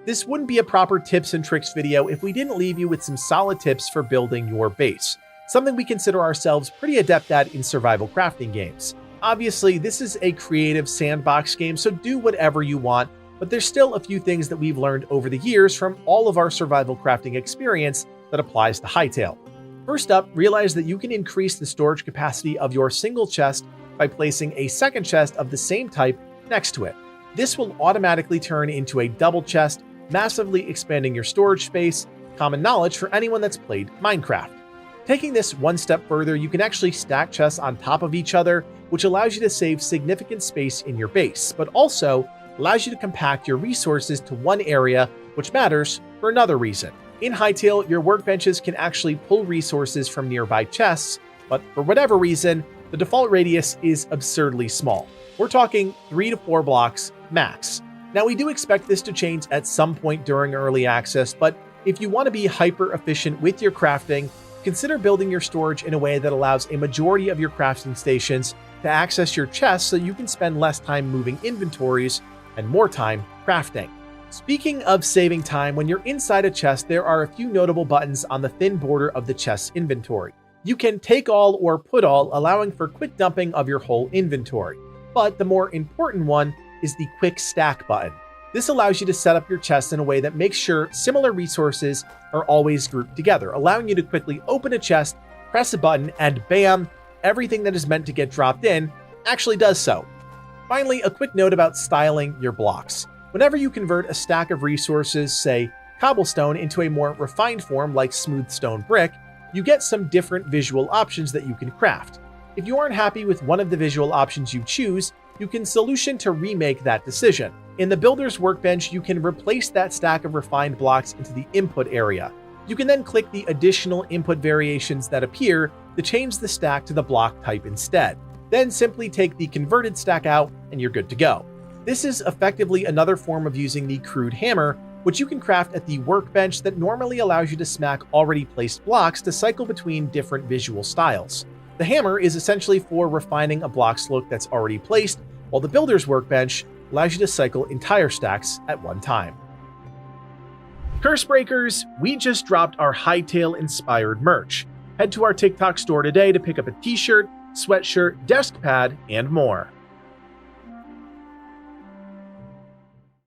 This wouldn't be a proper tips and tricks video if we didn't leave you with some solid tips for building your base, something we consider ourselves pretty adept at in survival crafting games. Obviously, this is a creative sandbox game, so do whatever you want, but there's still a few things that we've learned over the years from all of our survival crafting experience that applies to Hytale. First up, realize that you can increase the storage capacity of your single chest by placing a second chest of the same type next to it. This will automatically turn into a double chest, massively expanding your storage space, common knowledge for anyone that's played Minecraft. Taking this one step further, you can actually stack chests on top of each other, which allows you to save significant space in your base, but also allows you to compact your resources to one area, which matters for another reason. In Hytale, your workbenches can actually pull resources from nearby chests, but for whatever reason, the default radius is absurdly small. We're talking 3 to 4 blocks max. Now, we do expect this to change at some point during early access, but if you want to be hyper efficient with your crafting, consider building your storage in a way that allows a majority of your crafting stations to access your chests so you can spend less time moving inventories and more time crafting. Speaking of saving time, when you're inside a chest, there are a few notable buttons on the thin border of the chest's inventory. You can take all or put all, allowing for quick dumping of your whole inventory. But the more important one is the quick stack button. This allows you to set up your chest in a way that makes sure similar resources are always grouped together, allowing you to quickly open a chest, press a button, and bam, everything that is meant to get dropped in actually does so. Finally, a quick note about styling your blocks. Whenever you convert a stack of resources, say cobblestone, into a more refined form like smooth stone brick, you get some different visual options that you can craft. If you aren't happy with one of the visual options you choose, you can solution to remake that decision. In the builder's workbench, you can replace that stack of refined blocks into the input area. You can then click the additional input variations that appear to change the stack to the block type instead. Then simply take the converted stack out and you're good to go. This is effectively another form of using the crude hammer, which you can craft at the workbench that normally allows you to smack already placed blocks to cycle between different visual styles. The hammer is essentially for refining a block's look that's already placed, while the builder's workbench allows you to cycle entire stacks at one time. Curse Breakers, we just dropped our Hytale inspired merch. Head to our TikTok store today to pick up a t-shirt, sweatshirt, desk pad, and more.